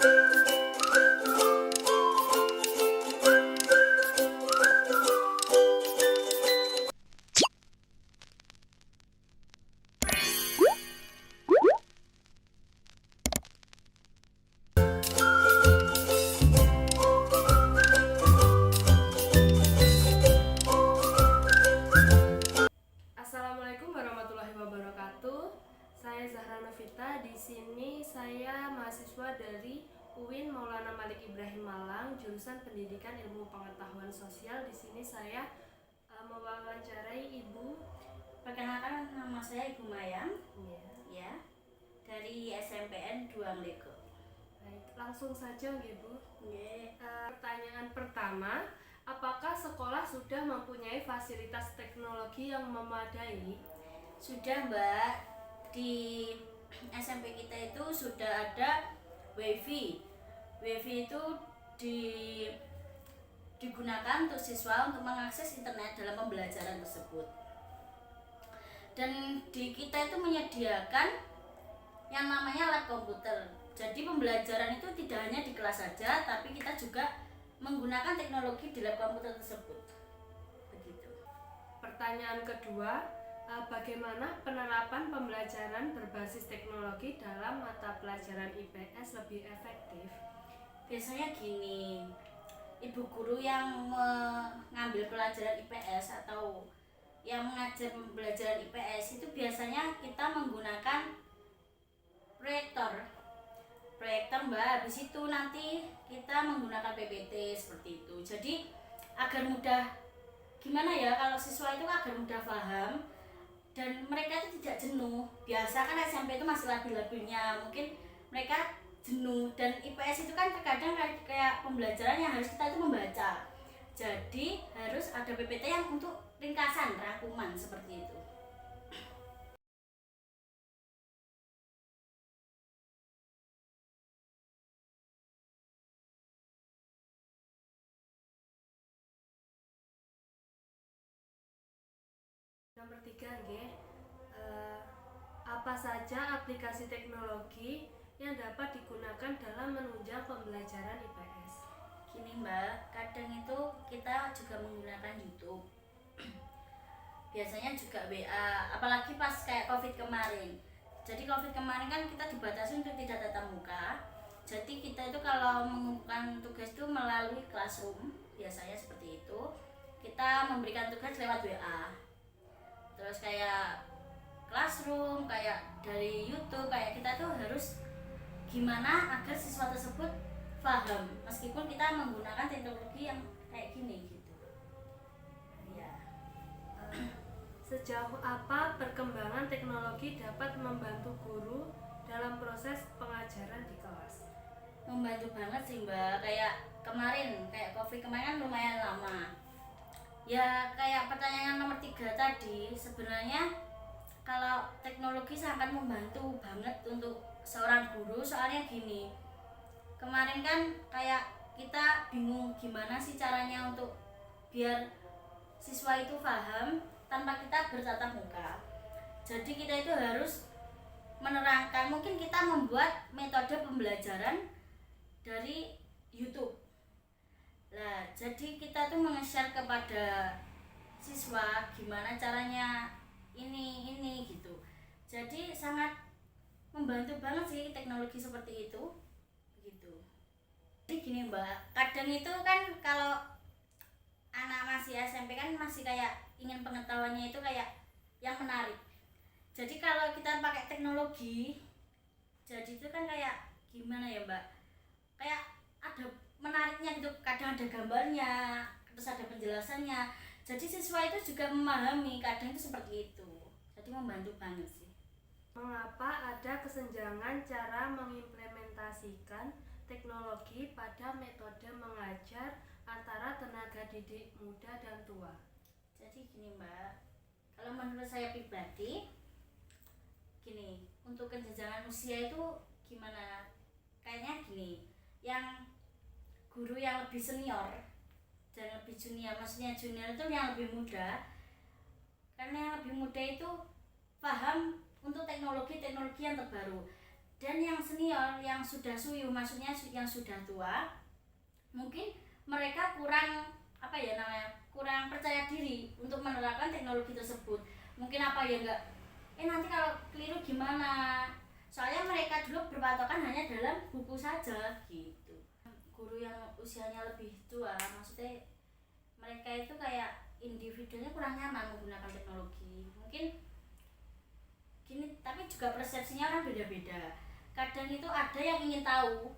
Assalamualaikum warahmatullahi wabarakatuh. Saya Zahra Novita. Di sini saya mahasiswa dari UIN Maulana Malik Ibrahim Malang, jurusan Pendidikan Ilmu Pengetahuan Sosial. Di sini saya mewawancarai Ibu. Perkenalkan, nama saya Ibu Mayang, Ya. ya, dari SMPN Duang Lego. Baik, langsung saja Ibu. Yeah. Pertanyaan pertama, apakah sekolah sudah mempunyai fasilitas teknologi yang memadai? Sudah Mbak, di SMP kita itu sudah ada WiFi. WiFi itu digunakan untuk siswa untuk mengakses internet dalam pembelajaran tersebut. Dan di kita itu menyediakan yang namanya lab komputer. Jadi pembelajaran itu tidak hanya di kelas saja, tapi kita juga menggunakan teknologi di lab komputer tersebut. Begitu. Pertanyaan kedua, bagaimana penerapan pembelajaran berbasis teknologi dalam mata pelajaran IPS lebih efektif? Biasanya gini, ibu guru yang mengambil pelajaran IPS atau yang mengajar pembelajaran IPS itu biasanya kita menggunakan proyektor Mbak. Habis itu nanti kita menggunakan PPT seperti itu. Jadi agar mudah, gimana ya, kalau siswa itu agar mudah paham dan mereka itu tidak jenuh. Biasa kan SMP itu masih labil-labilnya, mungkin mereka jenuh. Dan IPS itu kan terkadang kayak pembelajaran yang harus kita itu membaca. Jadi harus ada PPT yang untuk ringkasan, rangkuman seperti itu. Nomor 3, apa saja aplikasi teknologi yang dapat digunakan dalam menunjang pembelajaran IPS? Gini Mbak, kadang itu kita juga menggunakan YouTube. Biasanya juga WA, apalagi pas kayak COVID kemarin. Jadi COVID kemarin kan kita dibatasi untuk tidak tatap muka. Jadi kita itu kalau mengumpulkan tugas itu melalui Classroom, biasanya seperti itu. Kita memberikan tugas lewat WA. Terus kayak Classroom, kayak dari YouTube, kayak kita tuh harus gimana agar siswa tersebut paham meskipun kita menggunakan teknologi yang kayak gini gitu. Ya. Sejauh apa perkembangan teknologi dapat membantu guru dalam proses pengajaran di kelas? Membantu banget sih Mbak, kayak kemarin, kayak COVID kemarin kan lumayan lama. Ya kayak pertanyaan nomor 3 tadi, sebenarnya kalau teknologi sangat membantu banget untuk seorang guru. Soalnya gini, kemarin kan kayak kita bingung gimana sih caranya untuk biar siswa itu paham tanpa kita bertatap muka. Jadi kita itu harus menerangkan, mungkin kita membuat metode pembelajaran dari YouTube. Nah, jadi kita tuh nge-share kepada siswa gimana caranya ini gitu. Jadi sangat membantu banget sih teknologi seperti itu. Begitu. Jadi gini Mbak, kadang itu kan kalau anak masih SMP kan masih kayak ingin pengetahuannya itu kayak yang menarik. Jadi kalau kita pakai teknologi, jadi itu kan kayak gimana ya Mbak, kayak ada menariknya gitu, kadang ada gambarnya, terus ada penjelasannya. Jadi siswa itu juga memahami, kadang itu seperti itu. Jadi membantu banget sih. Mengapa ada kesenjangan cara mengimplementasikan teknologi pada metode mengajar antara tenaga didik muda dan tua? Jadi gini Mbak, kalau menurut saya pribadi, gini, untuk kesenjangan usia itu gimana? Kayaknya gini, yang guru yang lebih senior dan lebih junior, maksudnya junior itu yang lebih muda, karena yang lebih muda itu paham untuk teknologi yang terbaru. Dan yang senior yang sudah suyu, maksudnya yang sudah tua, mungkin mereka kurang apa ya namanya, kurang percaya diri untuk menerapkan teknologi tersebut. Mungkin apa ya enggak, nanti kalau keliru gimana, soalnya mereka dulu berpatokan hanya dalam buku saja gitu. Guru yang usianya lebih tua, maksudnya mereka itu kayak individunya kurang nyaman menggunakan teknologi. Mungkin gini, tapi juga persepsinya orang beda-beda. Kadang itu ada yang ingin tahu,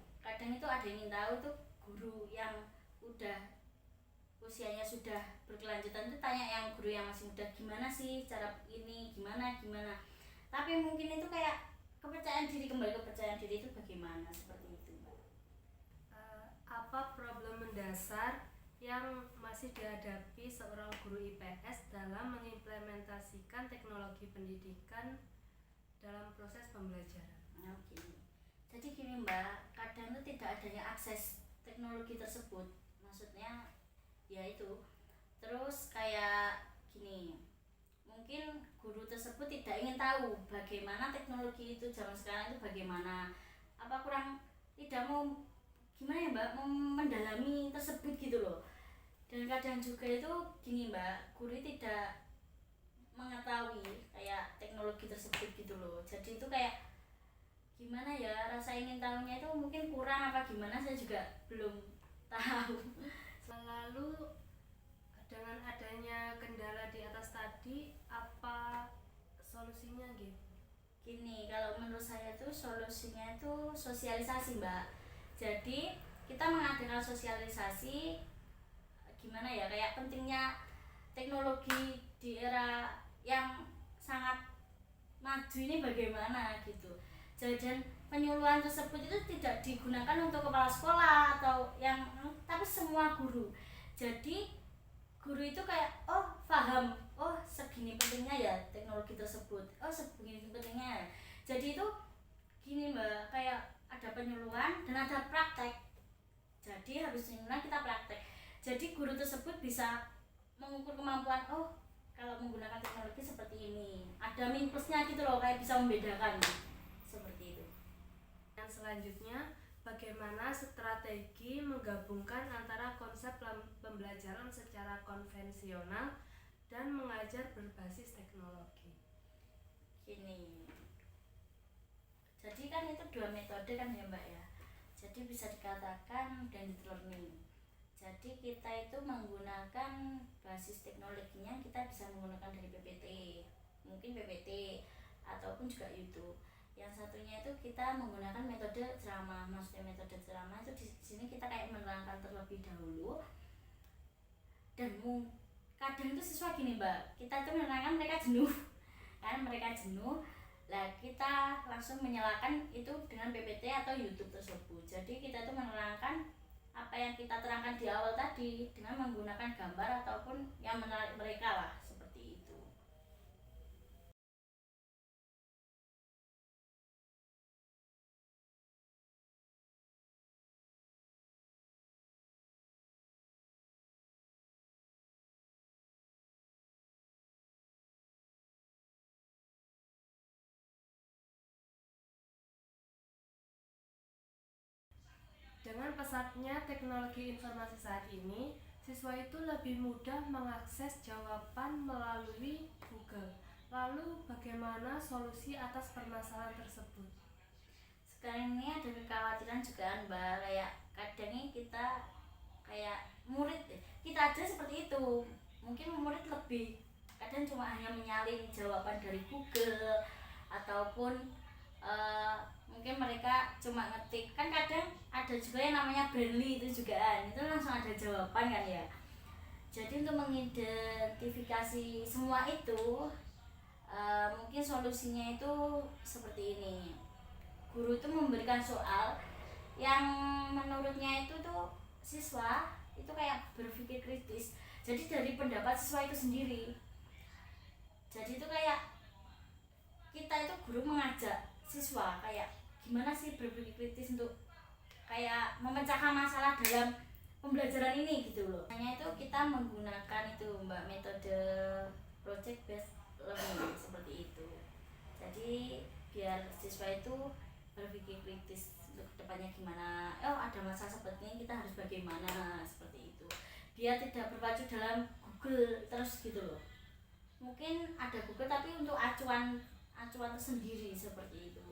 tuh guru yang udah usianya sudah berkelanjutan itu tanya yang guru yang masih muda, gimana sih cara ini, gimana. Tapi mungkin itu kayak kepercayaan diri, kembali kepercayaan diri itu bagaimana, seperti itu, Mbak. Apa problem mendasar yang masih dihadapi seorang guru IPS dalam mengimplementasikan teknologi pendidikan dalam proses pembelajaran? Jadi gini Mbak, kadang itu tidak adanya akses teknologi tersebut, maksudnya ya itu. Terus kayak gini, mungkin guru tersebut tidak ingin tahu bagaimana teknologi itu zaman sekarang itu bagaimana, apa kurang tidak mau gimana ya Mbak, mau mendalami tersebut gitu loh. Dan kadang juga itu gini Mbak, guru tidak mengetahui kayak teknologi tersebut gitu loh. Jadi itu kayak gimana ya, rasa ingin tahunya itu mungkin kurang apa gimana, saya juga belum tahu. Lalu dengan adanya kendala di atas tadi, apa solusinya gitu? Gini, kalau menurut saya tuh solusinya itu sosialisasi Mbak. Jadi kita mengadakan sosialisasi, gimana ya, kayak pentingnya teknologi di era yang sangat maju ini bagaimana gitu. Dan penyuluhan tersebut itu tidak digunakan untuk kepala sekolah atau yang, tapi semua guru. Jadi guru itu kayak paham, segini pentingnya ya teknologi tersebut, segini pentingnya. Jadi itu gini Mbak, kayak ada penyuluhan dan ada praktek. Jadi harusnya kita praktek. Jadi guru tersebut bisa mengukur kemampuan, kalau menggunakan teknologi seperti ini, ada min plusnya gitu loh, kayak bisa membedakan seperti itu. Dan selanjutnya, bagaimana strategi menggabungkan antara konsep pembelajaran secara konvensional dan mengajar berbasis teknologi? Gini, jadi kan itu dua metode kan ya Mbak ya. Jadi bisa dikatakan blended learning. Jadi kita itu menggunakan basis teknologinya, kita bisa menggunakan dari PPT, mungkin PPT ataupun juga YouTube. Yang satunya itu kita menggunakan metode ceramah. Maksudnya metode ceramah itu di sini kita kayak menerangkan terlebih dahulu, dan kadang itu siswa gini Mbak, kita itu menerangkan mereka jenuh kan, lah kita langsung menyalakan itu dengan PPT atau YouTube tersebut. Jadi kita itu menerangkan apa yang kita terangkan di awal tadi dengan menggunakan gambar ataupun yang menarik mereka lah, seperti itu. Dengan pesatnya teknologi informasi saat ini, siswa itu lebih mudah mengakses jawaban melalui Google. Lalu bagaimana solusi atas permasalahan tersebut? Sekarang ini ada kekhawatiran juga Mbak, kayak kadang ini kita kayak murid, kita aja seperti itu, mungkin murid lebih kadang cuma hanya menyalin jawaban dari Google ataupun mungkin mereka cuma ngetik, kan kadang ada juga yang namanya Brainly itu juga kan, itu langsung ada jawaban kan ya. Jadi untuk mengidentifikasi semua itu mungkin solusinya itu seperti ini. Guru itu memberikan soal yang menurutnya itu tuh siswa itu kayak berpikir kritis. Jadi dari pendapat siswa itu sendiri. Jadi itu kayak kita itu guru mengajak siswa kayak gimana sih berpikir kritis untuk kayak memecahkan masalah dalam pembelajaran ini gitu loh. Hanya itu kita menggunakan itu Mbak, metode project based learning seperti itu. Jadi biar siswa itu berpikir kritis untuk kedepannya gimana. Oh, ada masalah seperti ini, kita harus bagaimana, seperti itu. Biar tidak berpacu dalam Google terus gitu loh. Mungkin ada Google tapi untuk acuan tersendiri seperti itu.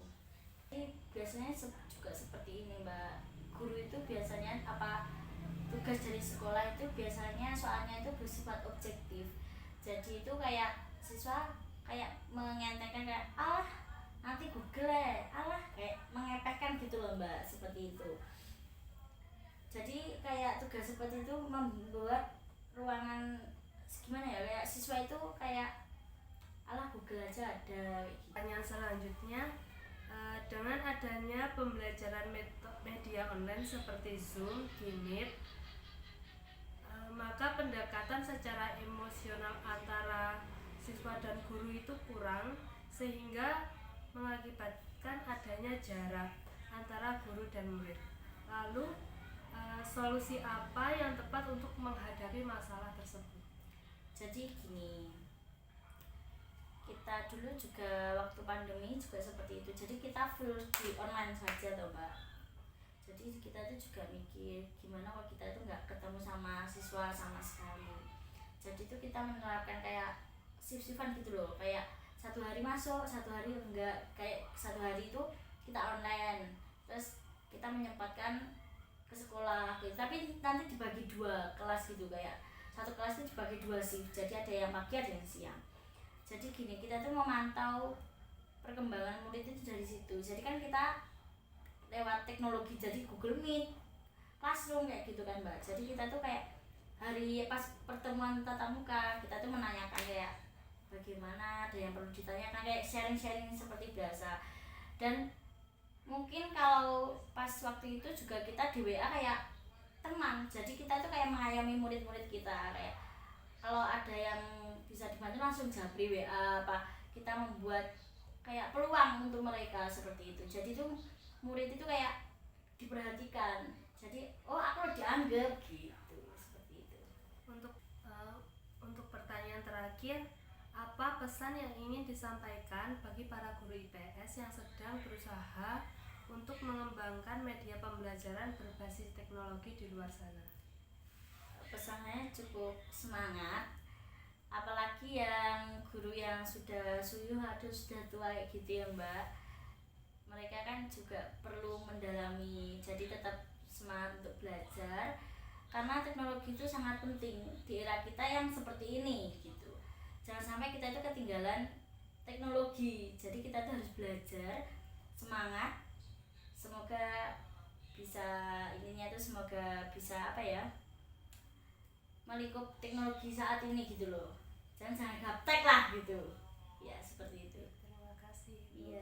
Jadi biasanya juga seperti ini Mbak. Guru itu biasanya tugas dari sekolah itu biasanya soalnya itu bersifat objektif. Jadi itu kayak siswa kayak mengentengkan kayak nanti Google kayak mengepekkan gitu loh Mbak, seperti itu. Jadi kayak tugas seperti itu membuat ruangan gimana ya, kayak siswa itu kayak Google aja ada. Pertanyaan selanjutnya, dengan adanya pembelajaran media online seperti Zoom, Meet, maka pendekatan secara emosional antara siswa dan guru itu kurang, sehingga mengakibatkan adanya jarak antara guru dan murid. Lalu solusi apa yang tepat untuk menghadapi masalah tersebut? Jadi gini, kita dulu juga waktu pandemi juga seperti itu. Jadi kita full di online saja toh Mbak. Jadi kita itu juga mikir gimana kalau kita itu nggak ketemu sama siswa sama sekali. Jadi itu kita menerapkan kayak shift-shiftan gitu loh, kayak satu hari masuk, satu hari enggak, kayak satu hari itu kita online, terus kita menyempatkan ke sekolah gitu. Tapi nanti dibagi 2 kelas gitu, kayak satu kelas itu dibagi 2 shift, jadi ada yang pagi ada yang siang. Jadi gini, kita tuh memantau perkembangan murid itu dari situ. Jadi kan kita lewat teknologi, jadi Google Meet, Classroom kayak gitu kan Mbak. Jadi kita tuh kayak hari pas pertemuan tatap muka, kita tuh menanyakan kayak bagaimana, ada yang perlu ditanyakan, kayak sharing-sharing seperti biasa. Dan mungkin kalau pas waktu itu juga kita di WA kayak teman, jadi kita tuh kayak mengayomi murid-murid kita, kayak kalau ada yang bisa dibantu langsung japri WA apa, kita membuat kayak peluang untuk mereka seperti itu. Jadi tuh murid itu kayak diperhatikan, jadi aku dianggap gitu, seperti itu. Untuk pertanyaan terakhir, apa pesan yang ingin disampaikan bagi para guru IPS yang sedang berusaha untuk mengembangkan media pembelajaran berbasis teknologi di luar sana? Pesannya cukup semangat, apalagi yang guru yang sudah sudah tua kayak gitu ya Mbak. Mereka kan juga perlu mendalami, jadi tetap semangat untuk belajar, karena teknologi itu sangat penting di era kita yang seperti ini gitu. Jangan sampai kita itu ketinggalan teknologi, jadi kita tuh harus belajar, semangat. Semoga bisa semoga bisa melingkup teknologi saat ini gitu loh. Jangan gaptek lah gitu ya, seperti itu. Terima kasih. Iya.